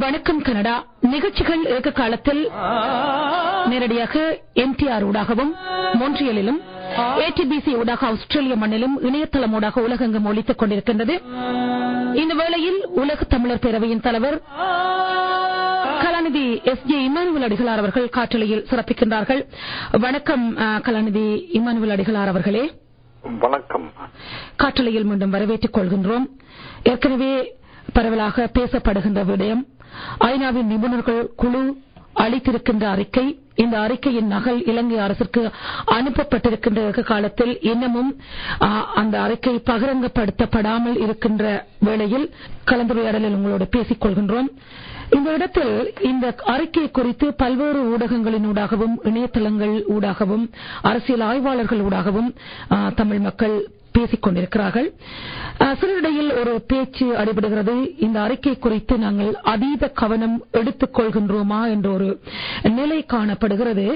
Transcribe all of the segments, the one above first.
வணக்கம் கனடா நிகழ்ச்சிகள் ஏக காலத்தில் நேரடியாக MTR ஊடாகவும் மோன்ட்ரியலிலும் ATBC ஊடாக ஆஸ்திரேலிய மண்ணிலும் இணையதளம் ஊடாக உலகெங்கும் ஒலித்துக் கொண்டிருக்கின்றது. இந்த வேளையில் உலக தமிழர் பேரவையின் தலைவர் கலாநிதி SJ இமானுவேல் அடிகளார் அவர்கள் காற்றலையில் சிறப்பிக்கின்றார்கள். வணக்கம் கலாநிதி இமானுவேல் அடிகளார் அவர்களே. வணக்கம். காற்றலையில் மீண்டும் வரவேற்றுக் கொள்கின்றோம். ஏற்கனவே பரவலாக பேசப்படுகின்ற விடயம் ஐநாவின் நிபுணர்கள் குழு அளித்திருக்கின்ற அறிக்கை. இந்த அறிக்கையின் நகல் இலங்கை அரசுக்கு அனுப்பப்பட்டிருக்கின்ற காலத்தில் இன்னமும் அந்த அறிக்கை பகிரங்கப்படுத்தப்படாமல் இருக்கின்ற வேளையில் கலந்துரையாடலில் உங்களோடு பேசிக் கொள்கின்றோம். இந்த இடத்தில் இந்த அறிக்கை குறித்து பல்வேறு ஊடகங்களினூடாகவும் இணையதளங்கள் ஊடாகவும் அரசியல் ஆய்வாளர்கள் ஊடாகவும் தமிழ் மக்கள் பேசிக் கொண்டிருக்கிறார்கள். சிலரிடையில் ஒரு பேச்சு அடிபடுகிறது. இந்த அறிக்கை குறித்து நாங்கள் அதீத கவனம் எடுத்துக் கொள்கின்றோமா என்ற ஒரு நிலை காணப்படுகிறது.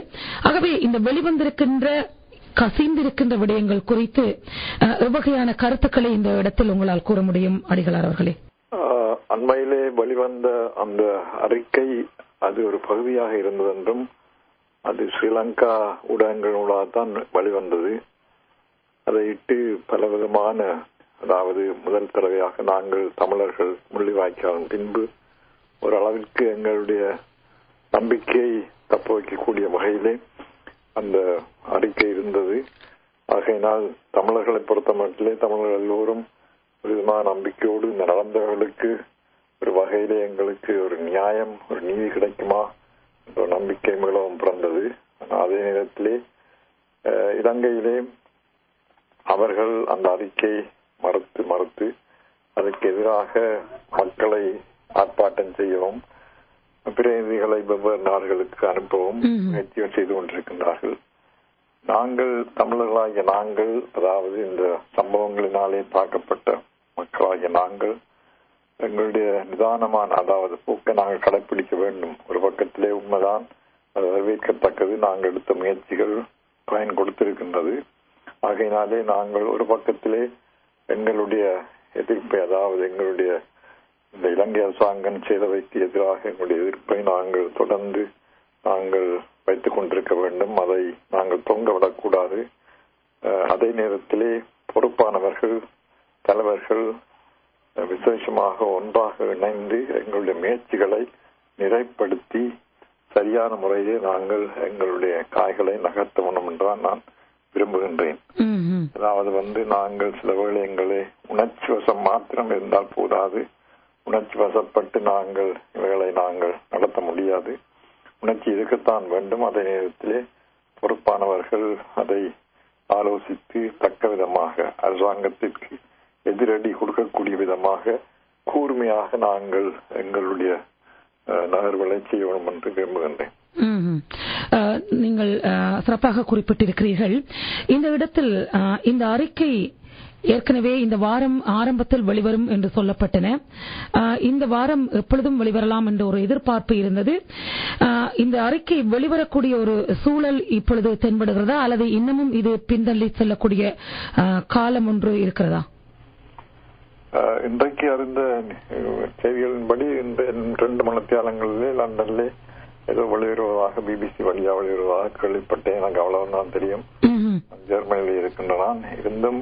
ஆகவே இந்த வெளிவந்திருக்கின்ற கசிந்திருக்கின்ற விடயங்கள் குறித்து எவ்வகையான கருத்துக்களை இந்த இடத்தில் உங்களால் கூற முடியும் அடிகளார் அவர்களே? அண்மையிலே வெளிவந்த அந்த அறிக்கை அது ஒரு பகுதியாக இருந்ததென்றும் அது ஸ்ரீலங்கா ஊடகங்களூடாக தான் வெளிவந்தது. அதையிட்டு பலவிதமான, அதாவது முதல் தடவையாக நாங்கள் தமிழர்கள் முள்ளிவாய்க்காலின் பின்பு ஓரளவிற்கு எங்களுடைய நம்பிக்கையை தப்ப வைக்கக்கூடிய வகையிலே அந்த அறிக்கை இருந்தது. ஆகையினால் தமிழர்களை பொறுத்த மட்டிலே தமிழர்கள் எல்லோரும் ஒரு விதமான நம்பிக்கையோடு இந்த நடந்தவர்களுக்கு ஒரு வகையிலே எங்களுக்கு ஒரு நியாயம், ஒரு நீதி கிடைக்குமா என்ற நம்பிக்கை மிகவும் பிறந்தது. அதே நேரத்திலே இலங்கையிலே அவர்கள் அந்த அறிக்கை மறுத்து அதற்கு எதிராக மக்களை ஆர்ப்பாட்டம் செய்யவும் பிரதிநிதிகளை வெவ்வேறு நாடுகளுக்கு அனுப்பவும் முயற்சிகள் செய்து கொண்டிருக்கின்றார்கள். நாங்கள் தமிழர்களாகிய நாங்கள், அதாவது இந்த சம்பவங்களினாலே தாக்கப்பட்ட மக்களாகிய நாங்கள் எங்களுடைய நிதானமான, அதாவது போக்கை நாங்கள் கடைபிடிக்க வேண்டும். ஒரு பக்கத்திலே உண்மைதான், அது வரவேற்கத்தக்கது. நாங்கள் எடுத்த முயற்சிகள் பயன் கொடுத்திருக்கின்றது. ஆகையினாலே நாங்கள் ஒரு பக்கத்திலே எங்களுடைய எதிர்ப்பை, அதாவது எங்களுடைய இந்த இலங்கை அரசாங்கம் செய்தவைக்கு எதிராக எங்களுடைய எதிர்ப்பை நாங்கள் தொடர்ந்து நாங்கள் வைத்துக் கொண்டிருக்க வேண்டும். அதை நாங்கள் தொங்க விடக்கூடாது. அதே நேரத்திலே பொறுப்பானவர்கள், தலைவர்கள் விசேஷமாக ஒன்றாக இணைந்து எங்களுடைய முயற்சிகளை நிறைப்படுத்தி சரியான முறையிலே நாங்கள் எங்களுடைய காய்களை நகர்த்த வேண்டும் என்றால் நான் விரும்புகின்றேன். அதாவது நாங்கள் சில வேளை எங்களை உணர்ச்சி வசம் மாத்திரம் இருந்தால் போதாது. உணர்ச்சி வசப்பட்டு நாங்கள் இவைகளை நாங்கள் நடத்த முடியாது. உணர்ச்சி இருக்கத்தான் வேண்டும். அதே நேரத்திலே பொறுப்பானவர்கள் அதை ஆலோசித்து தக்க விதமாக அரசாங்கத்திற்கு எதிரடி கொடுக்கக்கூடிய விதமாக கூர்மையாக நாங்கள் எங்களுடைய நகர்வுகளை செய்ய வேண்டும் என்று விரும்புகின்றேன். நீங்கள் சிறப்பாக குறிப்பிட்டிருக்கிறீர்கள். இந்த இடத்தில் இந்த அறிக்கை ஏற்கனவே இந்த வாரம் ஆரம்பத்தில் வெளிவரும் என்று சொல்லப்பட்டன. இந்த வாரம் எப்பொழுதும் வெளிவரலாம் என்ற ஒரு எதிர்பார்ப்பு இருந்தது. இந்த அறிக்கை வெளிவரக்கூடிய ஒரு சூழல் இப்பொழுது தென்படுகிறதா, அல்லது இன்னமும் இது பின்தள்ளி செல்லக்கூடிய காலம் ஒன்று இருக்கிறதா? இன்றைக்கு அறிந்த செய்திகளின்படி இந்த 2 மணித்தியாலங்களிலே லண்டனிலே ஏதோ வெளிவருவதாக, BBC வழியாக வெளிவருவதாக கேள்விப்பட்டேன். எனக்கு அவ்வளவு தான் தெரியும். ஜெர்மனியில் இருக்கின்றன. இருந்தும்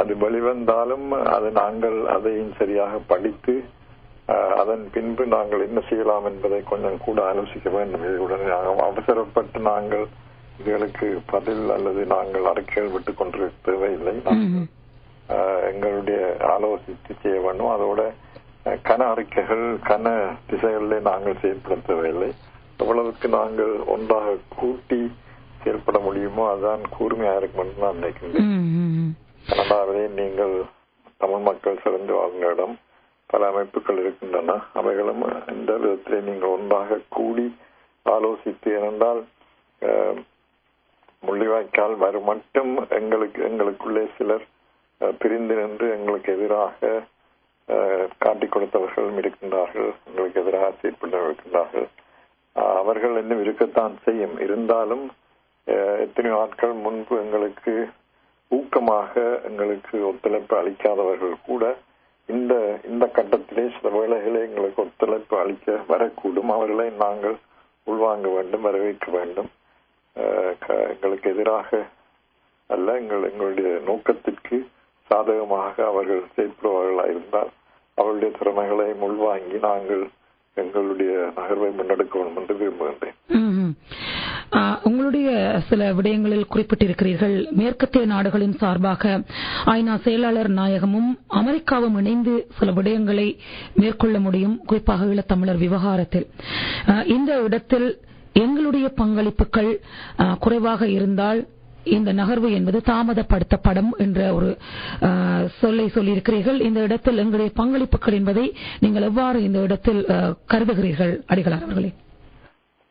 அது வெளிவந்தாலும் அது நாங்கள் அதையும் சரியாக படித்து அதன் பின்பு நாங்கள் என்ன செய்யலாம் என்பதை கொஞ்சம் கூட ஆலோசிக்க வேண்டும். இதுடன் அவசரப்பட்டு நாங்கள் இதுகளுக்கு பதில் அல்லது நாங்கள் அறிக்கைகள் விட்டுக் கொண்டிருக்க தேவையில்லை. எங்களுடைய ஆலோசித்து செய்ய வேண்டும். அதோட கன அறிக்கைகள் கன திசைகளிலே நாங்கள் செயல்பட தேவையில்லை. எவ்வளவுக்கு நாங்கள் ஒன்றாக கூட்டி செயல்பட முடியுமோ அதுதான் கூர்மையாக இருக்கும் என்று நான் நினைக்கின்றேன். கனடாவிலே நீங்கள் தமிழ் மக்கள் சிறந்து வாழ்ந்த இடம், பல அமைப்புகள் இருக்கின்றன. அவைகளும் இந்த விதத்திலே நீங்கள் ஒன்றாக கூடி ஆலோசித்து, ஏனென்றால் முள்ளிவாய்க்கால் வரும் மட்டும் எங்களுக்குள்ளே சிலர் பிரிந்து நின்று எங்களுக்கு எதிராக காட்டிக் கொடுத்தவர்களும் இருக்கின்றார்கள், எங்களுக்கு எதிராக செயற்பட்டு இருக்கின்றார்கள். அவர்கள் இன்னும் இருக்கத்தான் செய்யும். இருந்தாலும் எத்தனை நாட்கள் முன்பு எங்களுக்கு ஊக்கமாக எங்களுக்கு ஒத்துழைப்பு அளிக்காதவர்கள் கூட இந்த கட்டத்திலே சில வேளைகளை எங்களுக்கு ஒத்துழைப்பு அளிக்க வரக்கூடும். அவர்களை நாங்கள் உள்வாங்க வேண்டும், வரவேற்க வேண்டும். எங்களுக்கு எதிராக அல்ல, எங்களுடைய நோக்கத்திற்கு சாதகமாக அவர்கள் செயற்படுவார்களாக இருந்தால் அவருடைய திறமைகளை உள்வாங்கி நாங்கள் எங்களுடைய நகர்வை முன்னெடுக்க வேண்டும் என்று விரும்புகின்றேன். உங்களுடைய சில விடயங்களில் குறிப்பிட்டிருக்கிறீர்கள், மேற்கத்திய நாடுகளின் சார்பாக ஐநா செயலாளர் நாயகமும் அமெரிக்காவும் இணைந்து சில விடயங்களை மேற்கொள்ள முடியும், குறிப்பாக ஈழத்தமிழர் விவகாரத்தில். இந்த இடத்தில் எங்களுடைய பங்களிப்புகள் குறைவாக இருந்தால் இந்த நகர்வு என்பது தாமதப்படுத்தப்படும் என்ற ஒரு சொல்லை சொல்லியிருக்கிறீர்கள். இந்த இடத்தில் எங்களுடைய பங்களிப்புகள் என்பதை நீங்கள் எவ்வாறு இந்த இடத்தில் கருதுகிறீர்கள் அடிகளார் அவர்களே?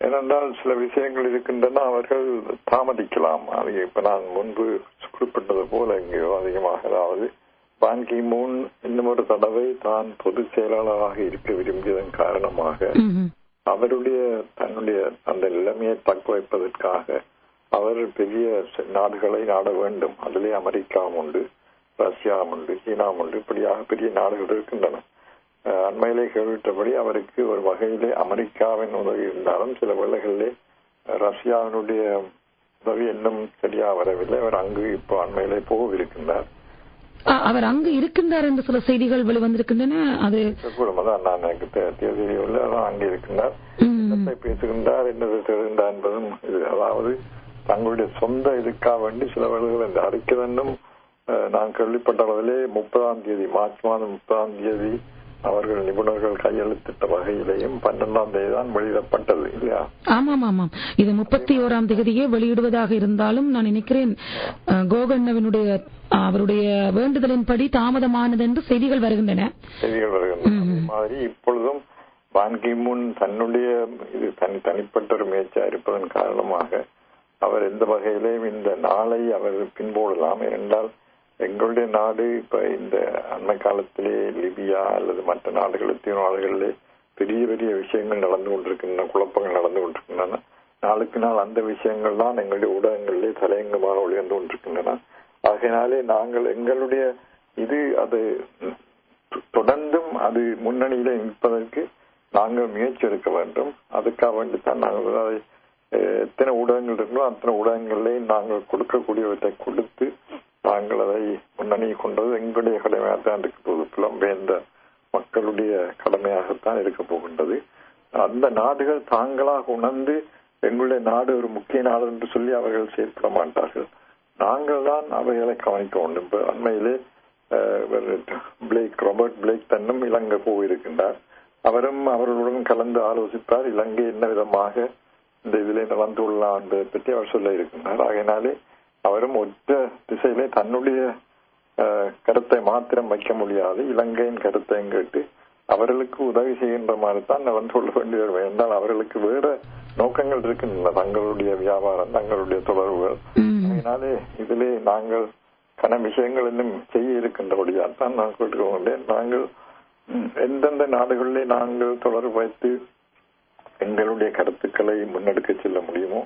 ஏனென்றால் சில விஷயங்கள் இருக்கின்றன, அவர்கள் தாமதிக்கலாம். அது இப்ப நான் முன்பு குறிப்பிட்டது போல எங்கேயோ அதிகமாக, அதாவது பான் கி மூன் இன்னும் ஒரு தடவை தான் பொதுச் செயலாளராக இருக்க விரும்பியதன் காரணமாக அவருடைய தன்னுடைய அந்த நிலைமையை தக்க வைப்பதற்காக அவர் பெரிய நாடுகளை நாட வேண்டும். அதிலே அமெரிக்காவும் உண்டு, ரஷ்யாவும் உண்டு, சீனாவும் உண்டு, இப்படியாக பெரிய நாடுகள் இருக்கின்றன. அண்மையிலே கேள்விட்டபடி அவருக்கு ஒரு வகையிலே அமெரிக்காவின் உதவி இருந்தாலும் சில வேளைகளிலே ரஷ்யாவினுடைய உதவி இன்னும் சரியா வரவில்லை. அவர் அங்கு இப்போ அண்மையிலே போகவிருக்கின்றார். அவர் அங்கு இருக்கின்றார் என்று சில செய்திகள் வெளிவந்திருக்கின்றன. அது கூடதான் நான் எனக்கு தேதியில் அங்கே இருக்கின்றார், பேசுகின்றார், என்ன தெரிகின்றார் என்பதும் இது. அதாவது தங்களுடைய சொந்த இதுக்காக வேண்டி சில வேளைகள் இந்த அறிக்கை வேண்டும். நான் கேள்விப்பட்ட அளவிலே 30ஆம் தேதி, மார்ச் மாதம் 30ஆம் தேதி அவர்கள் நிபுணர்கள் கையெழுத்திட்ட வகையிலேயும் 12ஆம் தேதி தான் வெளியிடப்பட்டது இல்லையா? ஆமாம் ஆமாம், இது 31ஆம் தேதியே வெளியிடுவதாக இருந்தாலும் நான் நினைக்கிறேன் கோகர்ணவினுடைய அவருடைய வேண்டுதலின்படி தாமதமானது என்று செய்திகள் வருகின்றன. மாதிரி இப்பொழுதும் பான் கி மூன் தன்னுடைய இது தனிப்பட்ட ஒரு முயற்சியா இருப்பதன் காரணமாக அவர் எந்த வகையிலேயும் இந்த நாளை அவர் பின்போடலாம். என்றால் எங்களுடைய நாடு இப்ப இந்த அண்மை காலத்திலே லிபியா அல்லது மற்ற நாடுகளிலே பெரிய பெரிய விஷயங்கள் நடந்து கொண்டிருக்கின்றன, குழப்பங்கள் நடந்து கொண்டிருக்கின்றன. நாளுக்கு நாள் அந்த விஷயங்கள் தான் எங்களுடைய ஊடகங்களிலே தலையங்கமாக ஒளிர்ந்து கொண்டிருக்கின்றன. ஆகையினாலே நாங்கள் எங்களுடைய அது தொடர்ந்தும் அது முன்னணியிலே நிற்பதற்கு நாங்கள் முயற்சி எடுக்க வேண்டும். அதுக்காக வேண்டித்தான் நாங்கள் அதை எத்தனை ஊடகங்கள் இருக்கோ அத்தனை ஊடகங்களிலே நாங்கள் கொடுக்கக்கூடியவற்றை கொடுத்து நாங்கள் அதை முன்னணி கொண்டது எங்களுடைய கடமையாகத்தான் இருக்க போகுது. புலம்பெயர்ந்த மக்களுடைய கடமையாகத்தான் இருக்க போகின்றது. அந்த நாடுகள் தாங்களாக உணர்ந்து எங்களுடைய நாடு ஒரு முக்கிய நாடு என்று சொல்லி அவர்கள் செயற்பட மாட்டார்கள். நாங்கள் தான் அவைகளை கவனிக்க வேண்டும். இப்ப அண்மையிலே ராபர்ட் பிளேக் தன்னும் இலங்கை போயிருக்கின்றார். அவரும் அவர்களுடன் கலந்து ஆலோசிப்பார். இலங்கை என்ன விதமாக இந்த இதிலே நடந்துள்ளா என்பதை பற்றி அவர் சொல்ல இருக்கின்றார். ஆகையினாலே அவரும் ஒற்ற திசையிலே தன்னுடைய கருத்தை மாத்திரம் வைக்க முடியாது, இலங்கையின் கருத்தையும் கேட்டு அவர்களுக்கு உதவி செய்கின்ற மாதிரி தான் நடந்து கொள்ள வேண்டி வரும். என்றால் அவர்களுக்கு வேற நோக்கங்கள் இருக்கின்றன, தங்களுடைய வியாபாரம், தங்களுடைய தொடர்புகள். அதனாலே இதிலே நாங்கள் கன விஷயங்கள் இன்னும் செய்ய இருக்கின்றபடியால் தான் நான் கேட்டுக்கொண்டேன். நாங்கள் எந்தெந்த நாடுகளிலே நாங்கள் தொடர்பு வைத்து எங்களுடைய கருத்துக்களை முன்னெடுக்க செல்ல முடியுமோ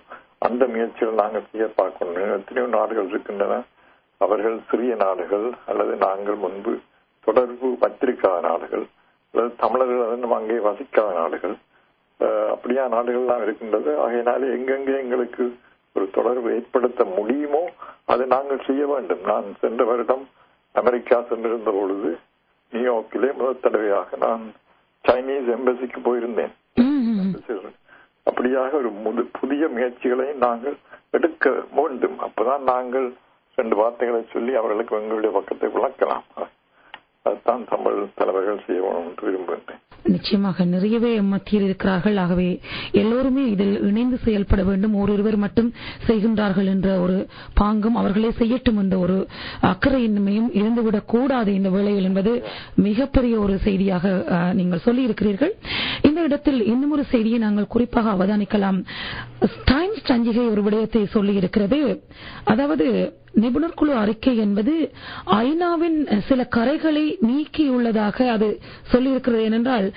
அந்த முயற்சிகள் நாங்கள் செய்ய பார்க்கணும். எத்தனையோ நாடுகள் இருக்கின்றன, அவர்கள் சிறிய நாடுகள் அல்லது நாங்கள் முன்பு தொடர்பு வைத்திருக்காத நாடுகள் அல்லது தமிழர்கள் அங்கே வசிக்காத நாடுகள், அப்படியா நாடுகள்லாம் இருக்கின்றது. ஆகையினாலே எங்கெங்கே எங்களுக்கு ஒரு தொடர்பு ஏற்படுத்த முடியுமோ அதை நாங்கள் செய்ய வேண்டும். நான் சென்ற வருடம் அமெரிக்கா சென்றிருந்த பொழுது நியூயார்க்கிலே முதல் தடவையாக நான் சைனீஸ் எம்பசிக்கு போயிருந்தேன். அப்படியாக ஒரு புதிய முயற்சிகளை நாங்கள் எடுக்க வேண்டும். அப்பதான் நாங்கள் 2 வார்த்தைகளை சொல்லி அவர்களுக்கு எங்களுடைய பக்கத்தை விளக்கலாம். அதுதான் தமிழ் தலைவர்கள் செய்யணும் என்று விரும்புகிறேன். நிச்சயமாக நிறையவே மத்தியில் இருக்கிறார்கள். ஆகவே எல்லோருமே இதில் இணைந்து செயல்பட வேண்டும். ஒருவர் மட்டும் செய்கின்றார்கள் என்ற ஒரு பாங்கும், அவர்களே செய்யட்டும் என்ற ஒரு அக்கறையின்மையும் இருந்துவிடக் கூடாது இந்த வேளையில் என்பது மிகப்பெரிய ஒரு செய்தியாக நீங்கள் சொல்லி இருக்கிறீர்கள். இந்த இடத்தில் இன்னும் ஒரு செய்தியை நாங்கள் குறிப்பாக அவதானிக்கலாம். டைம்ஸ் சஞ்சிகை ஒரு விடயத்தை சொல்லி இருக்கிறது. அதாவது நிபுணர் குழு அறிக்கை என்பது ஐநாவின் சில கரைகளை நீக்கியுள்ளதாக அது சொல்லியிருக்கிறது. ஏனென்றால்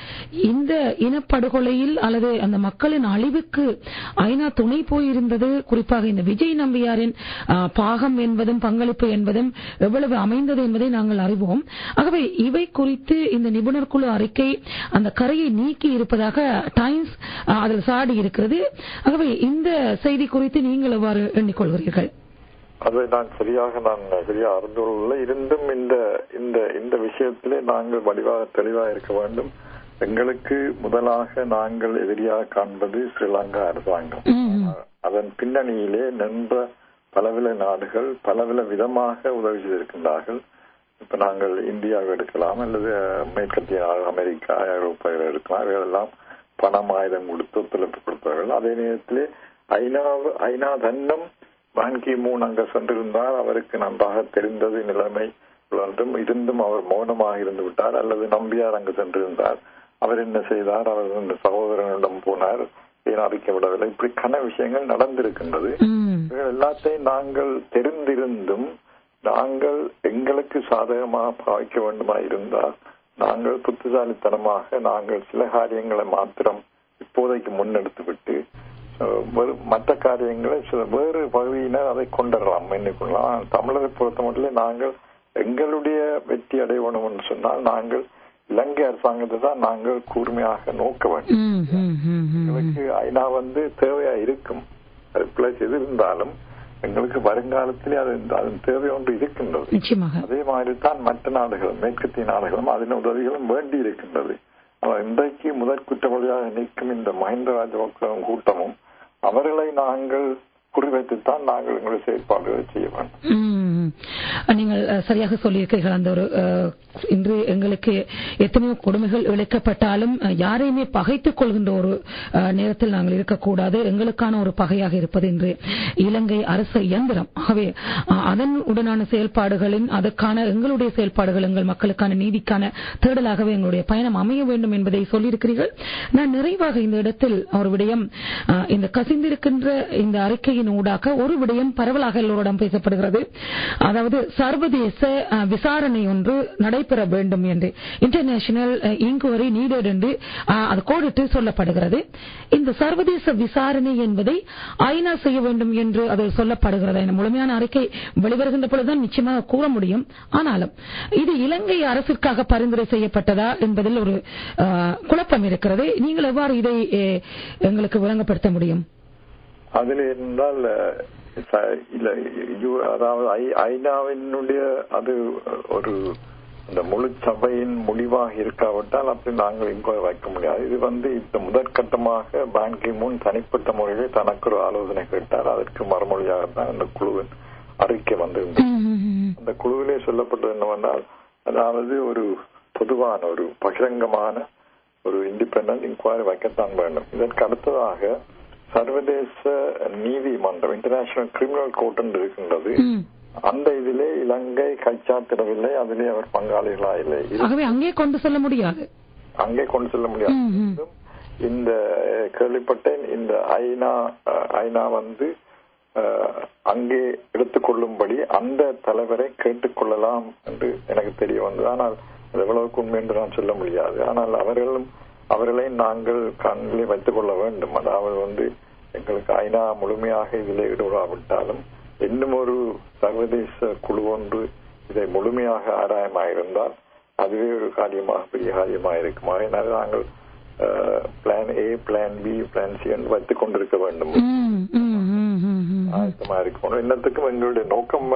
இந்த இனப்படுகொலையில் அல்லது அந்த மக்களின் அழிவுக்கு ஐநா துணை போயிருந்தது. குறிப்பாக இந்த விஜய் நம்பியாரின் பாகம் என்பதும் பங்களிப்பு என்பதும் எவ்வளவு அமைந்தது என்பதை நாங்கள் அறிவோம். ஆகவே இவை குறித்து இந்த நிபுணர் குழு அறிக்கை அந்த கரையை நீக்கி இருப்பதாக டைம்ஸ் அதில் சாடி இருக்கிறது. ஆகவே இந்த செய்தி குறித்து நீங்கள் எவ்வாறு எண்ணிக்கொள்கிறீர்கள்? அதை நான் சரியாக அறிந்து கொள்ளவில்லை. இருந்தும் இந்த விஷயத்திலே நாங்கள் வடிவாக தெளிவாக இருக்க வேண்டும். எங்களுக்கு முதலாக நாங்கள் எதிரியாக காண்பது ஸ்ரீலங்கா அரசாங்கம். அதன் பின்னணியிலே நின்ற பலவில நாடுகள் பலவில விதமாக உதவி செய்திருக்கின்றார்கள். இப்ப நாங்கள் இந்தியாவை எடுக்கலாம், அல்லது மேற்கத்திய அமெரிக்கா, ஐரோப்பா எடுக்கலாம். இவையெல்லாம் பணம் ஆயுதம் கொடுத்து ஒத்துழைப்பு கொடுத்தார்கள். அதே நேரத்திலே ஐநா தன்னம் பான் கி மூன் அங்க சென்றிருந்தால் அவருக்கு நன்றாக தெரிந்தது நிலைமை இருந்தும் அவர் மௌனமாக இருந்து விட்டார். அல்லது நம்பியார் அங்கு சென்றிருந்தார், அவர் என்ன செய்தார்? அவர் இந்த சகோதரனிடம் போனார், ஏன் அறிக்கை விடவில்லை? இப்படி கன விஷயங்கள் நடந்திருக்கின்றது. எல்லாத்தையும் நாங்கள் தெரிந்திருந்தும் நாங்கள் எங்களுக்கு சாதகமாக பாவிக்க வேண்டுமா இருந்தால் நாங்கள் புத்திசாலித்தனமாக நாங்கள் சில காரியங்களை மாத்திரம் இப்போதைக்கு முன்னெடுத்து விட்டு மற்ற காரியங்களை வேறு பகுதியினர் அதை கொண்டுடலாம், எண்ணிக்கொள்ளலாம். தமிழரை பொறுத்த மட்டும் நாங்கள் எங்களுடைய வெற்றி அடைய வேண்டும் என்று சொன்னால் நாங்கள் இலங்கை அரசாங்கத்தை தான் நாங்கள் கூர்மையாக நோக்க வேண்டும். எங்களுக்கு ஐநா தேவையா இருக்கும், அது பிழை செய்திருந்தாலும் எங்களுக்கு வருங்காலத்திலே அதன் தேவை ஒன்று இருக்கின்றது. அதே மாதிரி தான் மற்ற நாடுகளும் மேற்கத்திய நாடுகளும் அதன் உதவிகளும் வேண்டி இருக்கின்றது. ஆனால் இன்றைக்கு முதற் குற்றவாளியாக நிற்கும் இந்த மஹிந்த ராஜபக்ச கூட்டமும் அவர்களை நாங்கள் குறிவைத்துத்தான் நாங்கள் எங்களுடைய செயற்பாடுகளை செய்ய வேண்டும். நீங்கள் சரியாக சொல்லியிருக்கீர்கள். அந்த ஒரு இன்று எங்களுக்கு எத்தனையோ கொடுமைகள் இழைக்கப்பட்டாலும் யாரையுமே பகைத்துக் கொள்கின்ற ஒரு நேரத்தில் நாங்கள் இருக்கக்கூடாது. எங்களுக்கான ஒரு பகையாக இருப்பது இன்று இலங்கை அரசு இயந்திரம். ஆகவே அதன் உடனான செயல்பாடுகளின் அதற்கான எங்களுடைய செயல்பாடுகள் எங்கள் மக்களுக்கான நீதிக்கான தேடலாகவே எங்களுடைய பயணம் அமைய வேண்டும் என்பதை சொல்லியிருக்கிறீர்கள். நான் நிறைவாக இந்த இடத்தில் ஒரு விடயம், இந்த கசிந்திருக்கின்ற இந்த அறிக்கையின் ஊடாக ஒரு விடயம் பரவலாக எல்லோரிடம் பேசப்படுகிறது. அதாவது சர்வதேச விசாரணை ஒன்று நடைபெற வேண்டும் என்று, இன்டர்நேஷனல் இன்குவரி நீடட் என்று அது கோடிட்டு சொல்லப்படுகிறது. இந்த சர்வதேச விசாரணை என்பதை ஐநா செய்ய வேண்டும் என்று அது சொல்லப்படுகிறது. முழுமையான அறிக்கை வெளிவருகின்ற பொழுதுதான் நிச்சயமாக கூற முடியும். ஆனாலும் இது இலங்கை அரசிற்காக பரிந்துரை செய்யப்பட்டதா என்பதில் ஒரு குழப்பம் இருக்கிறது. நீங்கள் எவ்வாறு இதை எங்களுக்கு விளங்கப்படுத்த முடியும்? அதில் இருந்தால் அதாவது ஐநாவினுடைய அது ஒரு இந்த முழு சபையின் முடிவாக இருக்காவிட்டால் அப்படி நாங்கள் இங்கே வைக்க முடியாது. இது இப்ப முதற்கட்டமாக பான் கி மூன் தனிப்பட்ட முறையிலே தனக்கு ஒரு ஆலோசனை கேட்டார். அதற்கு மறுமொழியாகத்தான் இந்த குழுவின் அறிக்கை வந்திருந்தது. அந்த குழுவிலே சொல்லப்பட்டது என்னவென்றால், அதாவது ஒரு பொதுவான ஒரு பகிரங்கமான ஒரு இண்டிபெண்டன்ட் இன்குவரி வைக்கத்தான் வேண்டும். இதற்கு அடுத்ததாக சர்வதேச நீதிமன்றம், இன்டர்நேஷனல் கிரிமினல் கோர்ட் என்று இருக்கின்றது. அந்த இதிலே இலங்கை கைச்சாத்திடவில்லை, அதிலே அவர் பங்காளிகளா இல்லை. அங்கே கொண்டு செல்ல முடியாது. இந்த கேள்விப்பட்டேன். இந்த ஐநா அங்கே எடுத்துக்கொள்ளும்படி அந்த தலைவரை கேட்டுக்கொள்ளலாம் என்று எனக்கு தெரிய வந்தது. ஆனால் அது எவ்வளவுக்கு உண்மை என்று நான் சொல்ல முடியாது. ஆனால் அவர்களை நாங்கள் கண்ணிலே வைத்துக் கொள்ள வேண்டும். அதாவது எங்களுக்கு ஐநா முழுமையாக இதில் ஈடுபடாவிட்டாலும் இன்னும் ஒரு சர்வதேச குழு ஒன்று இதை முழுமையாக ஆராயமாயிருந்தால் அதுவே ஒரு பெரிய காரியமாக இருக்குமா. எனவே நாங்கள் plan A, plan B, plan C என்று வைத்துக் கொண்டிருக்க வேண்டும். ஆயத்தமா இருக்கணும். இன்னத்துக்கும் எங்களுடைய நோக்கம்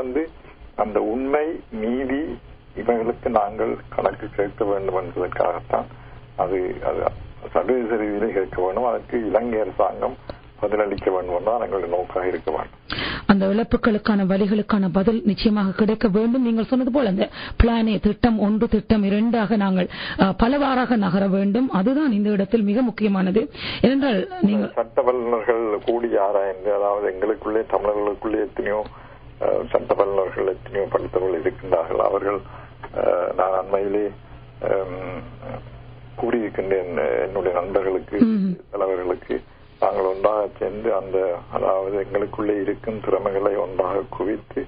அந்த உண்மை நீதி இவர்களுக்கு நாங்கள் கணக்கு கேட்க வேண்டும் என்பதற்காகத்தான் அது சர்வதேச ரீதியிலே கேட்க வேண்டும். அதற்கு இலங்கை அரசாங்கம் பதிலளிக்க வேண்டும் தான் எங்களுடைய நோக்காக இருக்க வேண்டும். அந்த இழப்புகளுக்கான வழிகளுக்கான பதில் நிச்சயமாக கிடைக்க வேண்டும். நீங்கள் சொன்னது போல அந்த பிளானே, திட்டம் 1, திட்டம் 2 நாங்கள் பலவாறாக நகர வேண்டும். அதுதான் இந்த இடத்தில் மிக முக்கியமானது. ஏனென்றால் நீங்கள் சட்ட வல்லுநர்கள் கூடி ஆராய்ந்து, அதாவது எங்களுக்குள்ளே தமிழர்களுக்குள்ளே எத்தனையோ சட்ட வல்லுநர்கள் எத்தனையோ படித்தவர்கள் இருக்கின்றார்கள். அவர்கள் நான் அண்மையிலே கூறியிருக்கின்றேன் என்னுடைய நண்பர்களுக்கு, தலைவர்களுக்கு, நாங்கள் ஒன்றாக சேர்ந்து அதாவது எங்களுக்குள்ளே இருக்கும் திறமைகளை ஒன்றாக குவித்து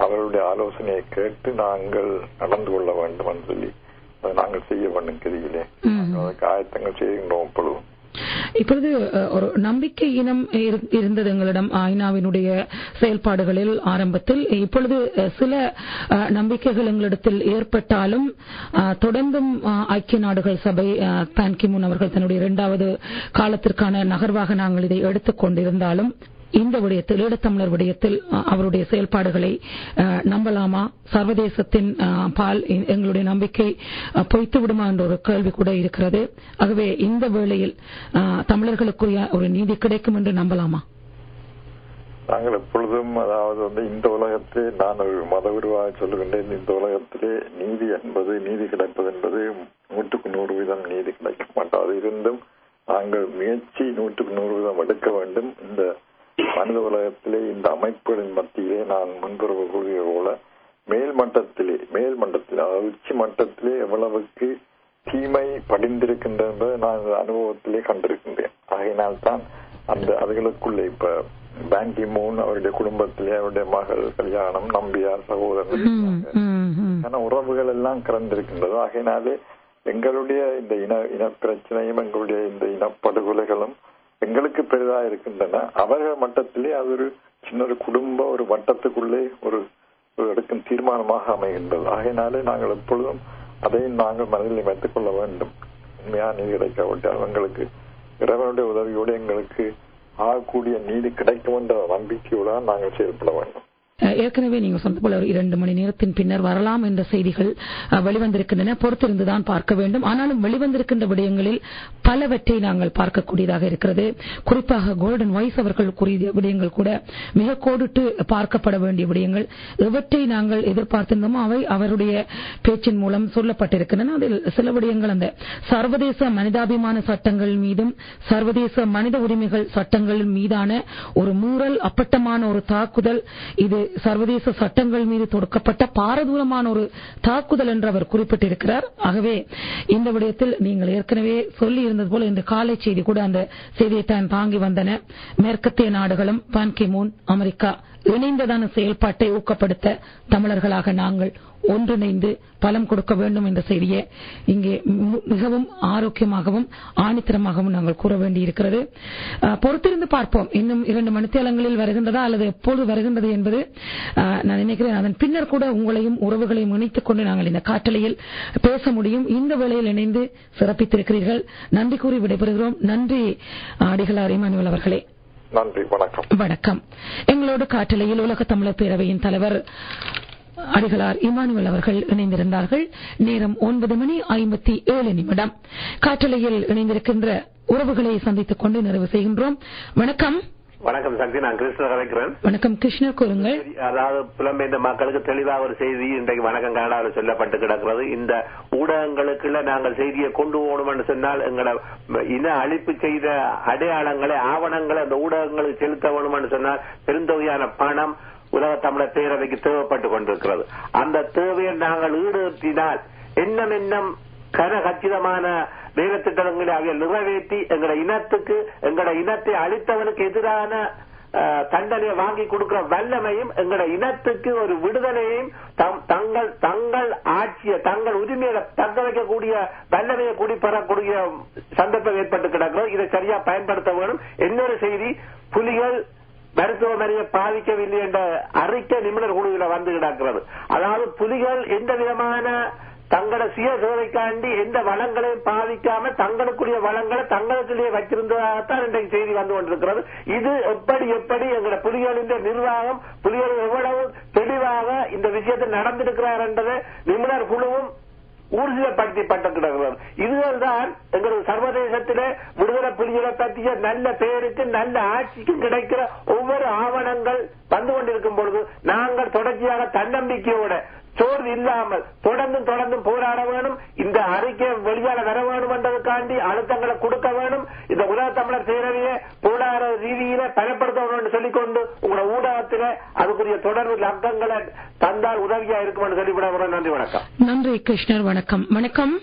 அவர்களுடைய ஆலோசனையை கேட்டு நாங்கள் நடந்து கொள்ள வேண்டும் என்று சொல்லி அதை நாங்கள் செய்ய வேண்டும் கதியிலே அதற்கு ஆயத்தங்கள் செய்கின்றோம். இப்பொழுது ஒரு நம்பிக்கை இனம் இருந்தது எங்களிடம் ஐநாவினுடைய செயல்பாடுகளில் ஆரம்பத்தில். இப்பொழுது சில நம்பிக்கைகள் எங்களிடத்தில் ஏற்பட்டாலும் தொடர்ந்தும் ஐக்கிய நாடுகள் சபை பான் கி மூன் அவர்கள் தன்னுடைய 2வது காலத்திற்கான நகர்வாக நாங்கள் இதை எடுத்துக் கொண்டிருந்தாலும் இந்த விடயத்தில் ஈழத்தமிழர் விடயத்தில் அவருடைய செயல்பாடுகளை நம்பலாமா? சர்வதேசத்தின் பால் எங்களுடைய நம்பிக்கை பொய்த்து விடுமா என்ற ஒரு கேள்வி கூட இருக்கிறது. ஆகவே இந்த வேளையில் தமிழர்களுக்குரிய ஒரு நீதி கிடைக்கும் என்று நம்பலாமா? நாங்கள் எப்பொழுதும் அதாவது இந்த உலகத்திலே நான் ஒரு மதவிருவாக சொல்லுகின்றேன். இந்த உலகத்திலே நீதி கிடைப்பது என்பது 100% நீதி கிடைக்க மாட்டாது. இருந்தும் நாங்கள் முயற்சி 100% எடுக்க வேண்டும். இந்த மனித உலகத்திலே இந்த அமைப்புகளின் மத்தியிலே நான் முன்புறவு கூறிய போல மேல்மட்டத்திலே அதாவது உச்சி மட்டத்திலே எவ்வளவுக்கு தீமை படிந்திருக்கின்றது என்பதை நான் அனுபவத்திலே கண்டிருக்கின்றேன். ஆகையினால்தான் அதுகளுக்குள்ளே இப்ப பான் கி மூன் அவருடைய குடும்பத்திலே அவருடைய மகள் கல்யாணம், நம்பியார், சகோதரன் உறவுகள் எல்லாம் கலந்திருக்கின்றது. ஆகையினாலே எங்களுடைய இந்த இன பிரச்சனையும் எங்களுடைய இந்த இனப்படுகொலைகளும் எங்களுக்கு பெரிதா இருக்கின்றன. அவர்கள் மட்டத்திலே அது ஒரு சின்ன குடும்ப ஒரு வட்டத்துக்குள்ளே ஒரு எடுக்கும் தீர்மானமாக அமைகின்றது. ஆகையினாலே நாங்கள் எப்பொழுதும் அதையும் நாங்கள் மனதில் வைத்துக் கொள்ள வேண்டும். உண்மையான நீதி கிடைக்காவிட்டால் எங்களுக்கு இறைவனுடைய உதவியோடு எங்களுக்கு ஆகக்கூடிய நீதி கிடைக்கும் என்ற நம்பிக்கையோடு நாங்கள் செயல்பட வேண்டும். ஏற்கனவே நீங்க சொன்ன போல ஒரு 2 மணி நேரத்தின் பின்னர் வரலாம் என்ற செய்திகள் வெளிவந்திருக்கின்றன. பொறுத்திருந்துதான் பார்க்க வேண்டும். ஆனாலும் வெளிவந்திருக்கின்ற விடயங்களில் பலவற்றை நாங்கள் பார்க்கக்கூடியதாக இருக்கிறது. குறிப்பாக கோல்டன் வாய்ஸ் அவர்கள் கூறிய விடயங்கள் கூட மிக கோடிட்டு பார்க்கப்பட வேண்டிய விடயங்கள். எவற்றை நாங்கள் எதிர்பார்த்திருந்தோமோ அவை அவருடைய பேச்சின் மூலம் சொல்லப்பட்டிருக்கின்றன. அதில் சில விடயங்கள் அந்த சர்வதேச மனிதாபிமான சட்டங்கள் மீதும் சர்வதேச மனித உரிமைகள் சட்டங்கள் மீதான ஒரு மூரல் அப்பட்டமான ஒரு தாக்குதல், இது சர்வதேச சட்டங்கள் மீது தொடுக்கப்பட்ட பாரதூரமான ஒரு தாக்குதல் என்று அவர் குறிப்பிட்டிருக்கிறார். ஆகவே இந்த விடயத்தில் நீங்கள் ஏற்கனவே சொல்லி இருந்தது போல இந்த காலை செய்தி கூட அந்த செய்தியை தான் தாங்கி வந்தன. மேற்கத்திய நாடுகளும் பான் கி மூன் அமெரிக்கா இணைந்ததான செயல்பாட்டை ஊக்கப்படுத்த தமிழர்களாக நாங்கள் ஒன்றிணைந்து பலம் கொடுக்க வேண்டும் என்ற செய்தியை இங்கே மிகவும் ஆரோக்கியமாகவும் ஆணித்தரமாகவும் நாங்கள் கூற வேண்டியிருக்கிறது. பொறுத்திருந்து பார்ப்போம். இன்னும் 2 மணித்தேலங்களில் வருகின்றதா அல்லது எப்போது வருகின்றது என்பது நான் நினைக்கிறேன். அதன் பின்னர் கூட உங்களையும் உறவுகளையும் இணைத்துக் கொண்டு நாங்கள் இந்த காற்றலையில் பேச முடியும். இந்த வேளையில் இணைந்து சிறப்பித்திருக்கிறீர்கள். நன்றி கூறி விடைபெறுகிறோம். நன்றி அடிகளார் இமானுவேல் அவர்களே. நன்றி. வணக்கம். வணக்கம். எங்களோடு காற்றலையில் உலக தமிழர் பேரவையின் தலைவர் அடிகளார் இமானுவேல் அவர்கள் இணைந்திருந்தார்கள். நேரம் 9:57. காற்றலையில் இணைந்திருக்கின்ற உறவுகளை சந்தித்துக் கொண்டு நிறைவு செய்கின்றோம். வணக்கம். வணக்கம் சக்தி, நான் கிருஷ்ணர் கலைக்கிறேன். வணக்கம் கிருஷ்ணர், கூறுங்கள். அதாவது புலம்பெயர்ந்த மக்களுக்கு தெளிவாக ஒரு செய்தி இன்றைக்கு வணக்கம் கனடாவில் சொல்லப்பட்டு கிடக்கிறது. இந்த ஊடகங்களுக்குள்ள நாங்கள் செய்தியை கொண்டு போகணும் என்று சொன்னால் எங்களை இன அழிப்பு செய்த அடையாளங்களை ஆவணங்களை அந்த ஊடகங்களுக்கு செலுத்த வேணும் என்று சொன்னால் பெருந்தொகையான பணம் உலக தமிழர் பேரவைக்கு தேவைப்பட்டுக் கொண்டிருக்கிறது. அந்த தேவையை நாங்கள் ஈடுபடுத்தினால் எண்ணம் கனகச்சிதமான வேலை திட்டங்களை அவையில் நிறைவேற்றி எங்களோட இனத்துக்கு எங்களோட இனத்தை அழித்தவனுக்கு எதிரான தண்டனையை வாங்கி கொடுக்கிற வல்லமையும் எங்களோட இனத்துக்கு ஒரு விடுதலையும் தங்கள் ஆட்சியை தங்கள் உரிமையை தக்க வைக்கக்கூடிய வல்லமையை கூடி பெறக்கூடிய சந்தர்ப்பம் ஏற்பட்டு கிடக்கிறோம். இதை சரியா பயன்படுத்த வேணும். இன்னொரு செய்தி, புலிகள் மருத்துவமனையை பாதிக்கவில்லை என்ற அறிக்கை நிபுணர் குழுவில் வந்து கிடக்கிறது. அதாவது புலிகள் எந்த விதமான தங்களோட சுய சேவைக்காண்டி எந்த வளங்களையும் பாதிக்காம தங்களுக்குரிய வளங்களை தங்களுக்குள்ளே வச்சிருந்ததாகத்தான் இன்றைக்கு செய்தி வந்து கொண்டிருக்கிறது. இது எப்படி எங்களோட புலிகளின் நிர்வாகம் புலிகள் எவ்வளவு தெளிவாக இந்த விஷயத்தில் நடந்திருக்கிறார் என்பதை நிபுணர் குழுவும் ஊர்ஜிதப்படுத்தப்பட்டு கிடக்கிறது. இதுதான் எங்களது சர்வதேசத்திலே விடுதலை புலிகளை பற்றிய நல்ல பெயருக்கு நல்ல ஆட்சிக்கும் கிடைக்கிற ஒவ்வொரு ஆவணங்கள் வந்து கொண்டிருக்கும் பொழுது நாங்கள் தொடர்ச்சியாக தன்னம்பிக்கையோட சோர்வு இல்லாமல் தொடர்ந்தும் போராட வேணும். இந்த அறிக்கை வெளியால வர வேணும் என்பதற்காண்டி அழுத்தங்களை கொடுக்க வேணும். இந்த உலக தமிழர் பேரவையை பொருளாதார ரீதியில பலப்படுத்த வேண்டும் என்று சொல்லிக்கொண்டு உங்களோட ஊடகத்தில அதுக்குரிய தொடர்பு அங்கங்களை தந்தால் உதவியா இருக்கும் என்று சொல்லிவிட. நன்றி. வணக்கம். நன்றி கிருஷ்ணர். வணக்கம். வணக்கம்.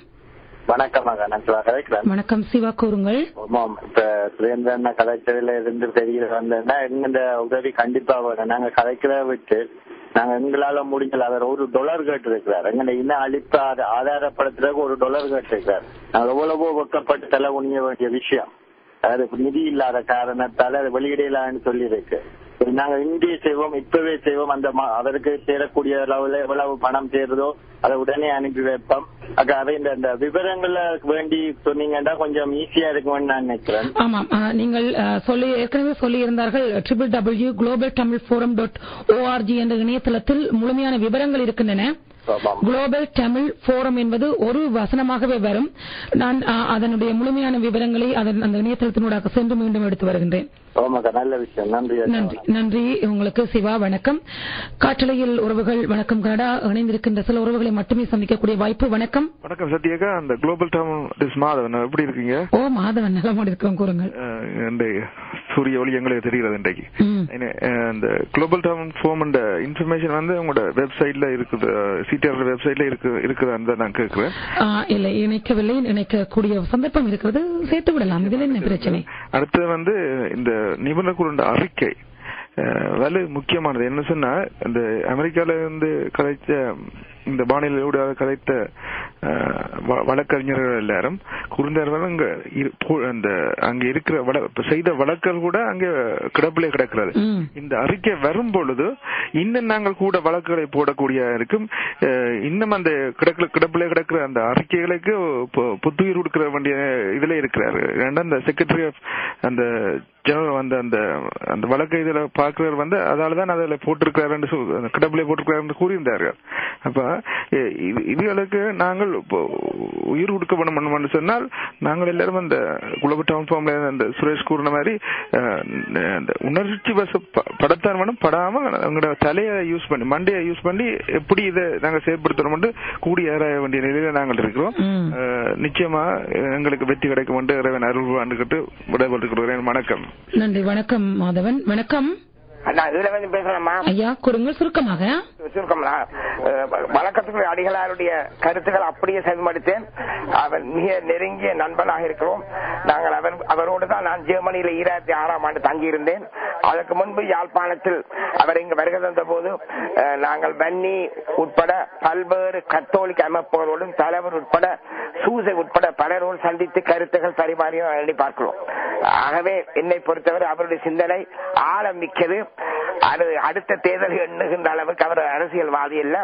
வணக்கம். வணக்கம். சிவா, கூறுங்கள். இப்ப சுரேந்திரன் கதைச்சதில இருந்து தெரிய வந்தா இந்த உதவி கண்டிப்பா வேணும். நாங்க கதைக்கிறத விட்டு நாங்க எங்களால முடிஞ்சல அவர் $1 கேட்டிருக்கிறார். எங்களை இன்னும் அழிப்பு ஆதாரப்படுத்துறதுக்கு $1 கேட்டிருக்கிறார். நாங்கள் எவ்வளவோ வெக்கப்பட்டு தலை குனிய வேண்டிய விஷயம். அது நிதி இல்லாத காரணத்தால அது வெளியிடலான்னு சொல்லி இருக்கு. நாங்க இந்திய செய்வோம், இப்பவே செய்வோம். அந்த அவருக்கு சேரக்கூடிய அளவுல எவ்வளவு பணம் சேருதோ அதை உடனே அனுப்பி வைப்போம். அதை இந்த விவரங்களை வேண்டி சொன்னீங்கன்னா கொஞ்சம் ஈஸியா இருக்கும்னு நான் நினைக்கிறேன். ஆமாம், நீங்கள் ஏற்கனவே சொல்லி இருந்தார்கள். www.globaltamilforum.org என்ற இணையதளத்தில் முழுமையான விவரங்கள் இருக்கின்றன. குளோபல் தமிழ் போரம் என்பது ஒரு வசனமாகவே வரும். நான் அதனுடைய முழுமையான விவரங்களை அந்த இணையதளத்தினூடாக சென்று மீண்டும் எடுத்து வருகின்றேன். நல்ல விஷயம். நன்றி. நன்றி உங்களுக்கு சிவா. வணக்கம். காற்றலையில் உறவுகள் வணக்கம். கனடா இணைந்திருக்கின்ற சில உறவுகளை மட்டுமே சந்திக்கக்கூடிய வாய்ப்பு. வணக்கம். வணக்கம் சத்யாக்கா. அந்த குளோபல் தமிழ் மாதவன் எப்படி இருக்கீங்க? மாதவன் நலமோடு இருக்கோம். கூறுங்கள். சூரிய ஒளி எங்களுக்கு தெரிகிறது இன்றைக்கு. இந்த குளோபல் தமிழ் ஃபோம் இன்ஃபர்மேஷன் வந்து உங்களோட வெப்சைட்ல இருக்குது, சிடிஆர் வெப்சைட்ல இருக்குதான்னு நான் கேட்கிறேன். இல்லை, இணைக்கவில்லை. இணைக்கக்கூடிய சந்தர்ப்பம் இருக்கிறது, சேர்த்து விடலாம். இதில் என்ன பிரச்சனை? அடுத்து வந்து இந்த நிபுணர் குழு அறிக்கை வலு முக்கியமானது. என்ன சொன்னா, இந்த அமெரிக்கால இருந்து கலைச்ச இந்த வானிலையோடு கலைத்த வழக்கறிஞர்கள் எல்லாரும் குறுந்தார்கள் அங்க இருக்கிற செய்த வழக்குகள் கூட அங்க கிடப்பிலே கிடக்கிறது. இந்த அறிக்கை வரும் பொழுது இன்னும் நாங்கள் கூட வழக்குகளை போடக்கூடிய இருக்கும். இன்னும் அந்த கிடப்பிலே கிடக்கிற அந்த அறிக்கைகளுக்கு புத்துயிர் கொடுக்கிற வேண்டிய இதுல இருக்கிறாரு. அந்த செக்ரட்டரி ஆஃப் அந்த ஜெனரல் வந்து அந்த வழக்கை இதுல பாக்குறவர் வந்து அதாலதான் அதுல போட்டிருக்கிறாரு, கிடப்பிலே போட்டிருக்கிறார் கூறியிருந்தார்கள். அப்ப இதுகளுக்கு நாங்கள் உயிர் கொடுக்க வேணும் சொன்னால் நாங்கள் எல்லாரும் அந்த குளோபல் டவுன் ஃபார்ம்ல அந்த சுரேஷ் கூறின மாதிரி உணர்ச்சி படத்தான் வேணும், படாம எங்களோட தலையை யூஸ் பண்ணி மண்டையை யூஸ் பண்ணி எப்படி இதை நாங்கள் செயல்படுத்தணும் கூடி ஏறாய வேண்டிய நிலையில நாங்கள் இருக்கிறோம். நிச்சயமா எங்களுக்கு வெற்றி கிடைக்கும் என்று இறைவன் அருள் ஆண்டுகிட்டு விடைபெற்றுக்கிறேன். வணக்கம். நன்றி. வணக்கம் மாதவன். வணக்கம். பேசலாமா ஐயா? கொடுங்கள் சுருக்கமாக. வழக்கத்துக்குரிய அடிகளாருடைய கருத்துக்கள் அப்படியே செவிமடுத்தேன். அவர் மிக நெருங்கிய நண்பனாக இருக்கிறோம். நாங்கள் அவரோடு தான் நான் ஜெர்மனியில 2006ஆம் ஆண்டு தங்கியிருந்தேன். அதற்கு முன்பு யாழ்ப்பாணத்தில் அவர் இங்கு வருகை தந்த போது நாங்கள் வன்னி உட்பட பல்வேறு கத்தோலிக்க அமைப்புகளோடும் தலைவர் உட்பட சூசை உட்பட பலரோடு சந்தித்து கருத்துக்கள் பரிமாறியும் எண்ணி பார்க்கிறோம். ஆகவே என்னை பொறுத்தவரை அவருடைய சிந்தனை ஆழமிக்கது. அது அடுத்த தேர்தல் எண்ணுகின்ற அளவுக்கு அவர் அரசியல்வாதி அல்ல,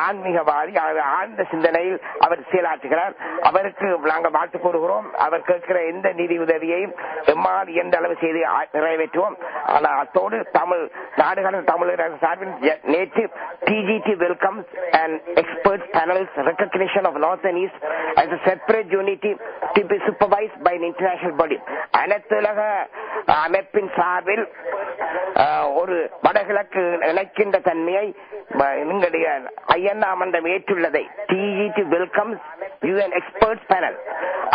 ஆன்மீகவாதி. ஆழ்ந்த சிந்தனையில் அவர் செயலாற்றுகிறார். அவருக்கு நாங்கள் வாழ்த்து கூறுகிறோம். அவர் கேட்கிற எந்த நிதி உதவியையும் எம்மாறு எந்த அளவு செய்து நிறைவேற்றுவோம். ஆனால் அத்தோடு தமிழ் நாடுகளின் தமிழர் சார்பில் நேற்று TGT welcomes and expert panels recognition of north and east as a separate unity to be supervised by an international body. அனைத்துலக அமைப்பின் சார்பில் ஒரு வடகிழக்கு இணைக்கின்ற தன்மையை எங்களுடைய ஐஎன்ஆ மன்றம் ஏற்றுள்ளதை DGT welcomes UN experts panel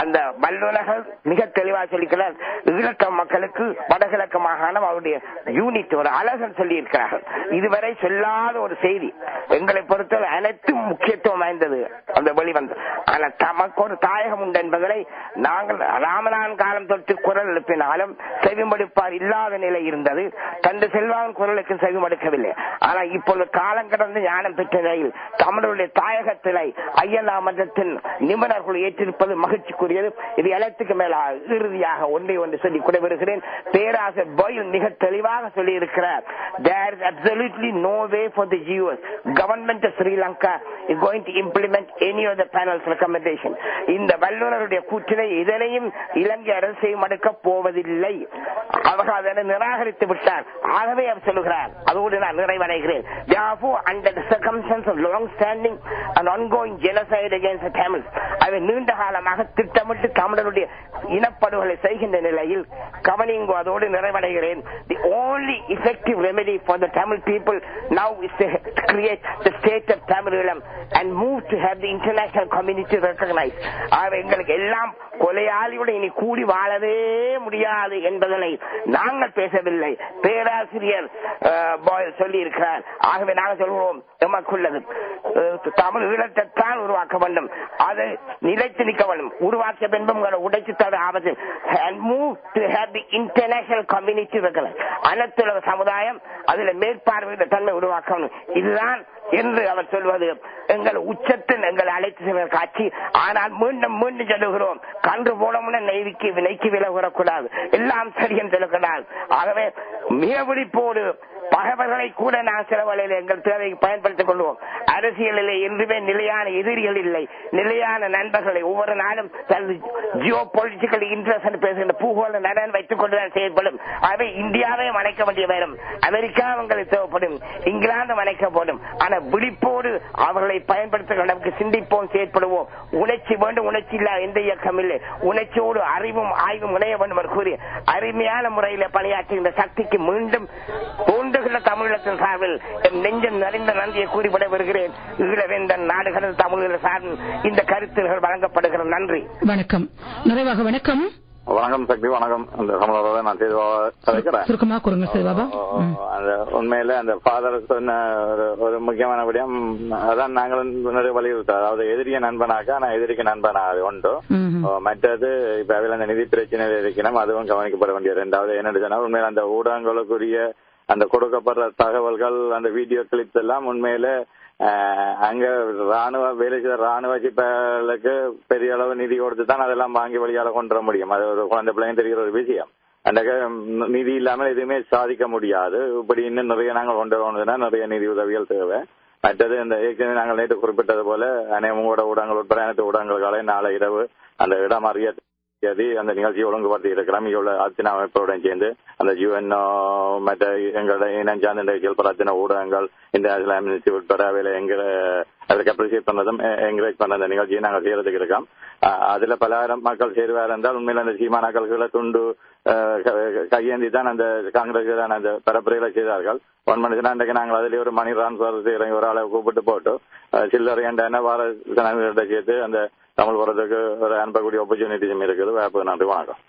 அந்த வல்லுநர்கள் மிக தெளிவாக சொல்லிக்கிறார். ஈழத்த மக்களுக்கு வடகிழக்கு மாகாணம் அவருடைய யூனிட் ஒரு அழகன் சொல்லி இருக்கிறார்கள். இதுவரை சொல்லாத ஒரு செய்தி. எங்களை பொறுத்தவரை அனைத்தும் முக்கியத்துவம் வாய்ந்தது அந்த வெளிவந்து. ஆனால் தமக்கு ஒரு தாயகம் உண்டு என்பதை நாங்கள் ராமநாதன் காலம் தொட்டு குரல் எழுப்பினாலும் செவிமடுப்பார் இல்லாத நிலை இருந்தது. தந்த செல்வாவின் குரலுக்கு செவிமடுக்கவில்லை. ஆனால் இப்பொழுது காலம் கடந்து ஞானம் பெற்ற நிலையில் தமிழருடைய தாயகத்திலே ஐயனா மன்றத்தின் நிபுணர்கள் ஏற்றிருப்பது மகிழ்ச்சிக்குரியது. இது எல்லாத்துக்கு மேல இறுதியாக ஒன்று சொல்லி விடுகிறேன். பேராசிரியர் பாயில் மிக தெளிவாக சொல்லி இருக்கிறார். There is absolutely no way for the US government of Sri Lanka is going to implement any of the panel's recommendation. இந்த வல்லுநருடைய கூற்றினை இதனையும் இலங்கை அரசை மடுக்க போவதில்லை. அவர்கள் அதனை நிராகரித்து விட்டார். ஆகவே அவர் சொல்லுகிறார். அதோடு நான் நிறைவடைகிறேன். Therefore, under the circumstances of long-standing and ongoing genocide against the Tamils, அவர் நீண்ட காலமாக திட்டமிட்டு தமிழருடைய இனப்படுகொலை செய்கின்ற நிலையில் கவனிங்கோ. அதோடு நிறைவடைகிறேன். The only effective remedy for the Tamil people now is to create the state of Tamilam and move to have the international community recognize. எங்களுக்கு எல்லாம் கொலையாளியோடு இனி கூடி வாழவே முடியாது என்பதனை நாங்கள் பேசவில்லை, பேராசிரியர் பாயில் சொல்லி இருக்கிறார். ஆகவே நாங்கள் நாங்கள் சொல்கிறோம் எமக்குள்ளது தமிழ் ஈழத்தைத்தான் உருவாக்க வேண்டும், அது நிலைத்து நிற்க வேண்டும். உருவாக்கிய பின்பும் உடைச்சு தர ஆபத்து. இன்டர்நேஷனல் கம்யூனிட்டி இருக்கிறது, அனைத்துலக சமுதாயம் அதுல மேற்பார்வையிட தன்மை உருவாக்கணும். இதுதான் என்று அவர் சொல்வது எங்கள் உச்சத்தில் எங்கள் அழைத்து செல்கிற காட்சி. ஆனால் மீண்டும் மீண்டும் சொல்லுகிறோம், கன்று போடமுன நெய்க்கு விலை கூறக்கூடாது, எல்லாம் சரியென்று சொல்லக்கூடாது. ஆகவே மிக விழிப்போடு பகைவர்களை கூட நான் செலவழியில் எங்கள் தேவைக்கு பயன்படுத்திக் கொள்வோம். அரசியலிலே என்றுமே நிலையான எதிரிகள் இல்லை, நிலையான நண்பர்களை ஒவ்வொரு நாளும் ஜியோ பொலிட்டிக்கல் இன்ட்ரெஸ்ட் பேசுகின்ற பூகோள நலன் வைத்துக் கொண்டுதான் செயல்படும். அவை இந்தியாவே மறைக்க வேண்டிய நேரம், அமெரிக்கா அவங்களுக்கு தேவைப்படும், இங்கிலாந்து மறைக்கப்படும். ஆனால் விழிப்போடு அவர்களை பயன்படுத்துகிற அளவுக்கு சிந்திப்போம், செயற்படுவோம். உணர்ச்சி வேண்டும், உணர்ச்சி இல்ல எந்த இயக்கம் இல்லை. உணர்ச்சியோடு அறிவும் ஆய்வும் இணைய வேண்டும் என்று கூறி அருமையான முறையில் பணியாற்றுகின்ற சக்திக்கு மீண்டும் தமிழகத்தின் சார்பில் நெஞ்சம் நிறைந்த நன்றியை கூறிவிட வருகிறேன். ஈழவேந்தன் நாடுகள் தமிழக சார்பில் இந்த கருத்துகள் வழங்கப்படுகிற நன்றி. வணக்கம். நிறைவாக வணக்கம். வணக்கம் சக்தி. வணக்கம். நான் சுருக்கமா கூறுங்க சேதுபாபா. உண்மையில அந்த ஃபாதர் சொன்ன ஒரு முக்கியமான விடயம் அதான் நாங்கள் நிறைய வலியுறுத்தோம். அதாவது எதிரிய நண்பனாக்கா நான் எதிரிக்கு நண்பனாக உண்டு. மற்றது இப்ப அவையில் அந்த நிதி பிரச்சனையில் இருக்கணும், அதுவும் கவனிக்கப்பட வேண்டிய. இரண்டாவது என்ன சொன்னா, உண்மையில அந்த ஊடகங்களுக்குரிய அந்த கொடுக்கப்படுற தகவல்கள், அந்த வீடியோ கிளிப்ஸ் எல்லாம் உண்மையில அங்க வேலை செய்த ராணுவ சிப்பாளுக்கு பெரிய அளவு நிதி கொடுத்து தான் அதெல்லாம் வாங்கி வழியால கொண்டு வர முடியும். அது ஒரு குழந்தை பிள்ளைங்க தெரிகிற ஒரு விஷயம். அந்த நிதி இல்லாமல் எதுவுமே சாதிக்க முடியாது. இப்படி இன்னும் நிறைய நாங்கள் கொண்டு வரணும்னா நிறைய நிதி உதவிகள் தேவை. மற்றது இந்த ஏற்கனவே நாங்கள் நேற்று குறிப்பிட்டது போல உங்களோட ஊடகங்கள் உட்பட அனைத்து ஊடகங்களுக்காக நாளை இரவு அந்த இடம் அறிய அந்த நிகழ்ச்சியை ஒழுங்குபடுத்தி இருக்கிறோம். இவ்வளவு அர்ச்சனை அமைப்போடன் சேர்ந்து அந்த யுஎன்ஓ மற்ற எங்களுடைய இனம் சார்ந்த நிகழ்ச்சிகள் பல அர்ச்சனை ஊடகங்கள் இன்டர்நேஷனல் அம்னஸ்டி உட்பட அவையில அதுக்கு அப்ரிசியேட் பண்ணதும் என்கரேஜ் பண்ண அந்த நிகழ்ச்சியை நாங்கள் செய்யறதுக்கு இருக்கோம். அதுல பலாயிரம் மக்கள் சேருவார் என்றால் உண்மையில அந்த சீமானாக்களை துண்டு கையேந்தி தான் அந்த காங்கிரஸ் அந்த பரப்புரைகளை செய்தார்கள். ஒன் மனுஷனா இன்றைக்கு நாங்கள் அதிலே ஒரு மணி டிரான்ஸ்பர் செய்யறோம், ஒரு ஆளை கூப்பிட்டு போட்டு சில்லறை என்ற வார ஜனங்கள்கிட்ட சேர்த்து அந்த தமிழ் போறதுக்கு ஒரு அனுப்பக்கூடிய ஆப்பர்ச்சுனிட்டிஸும் இருக்குது. நன்றி, வணக்கம்.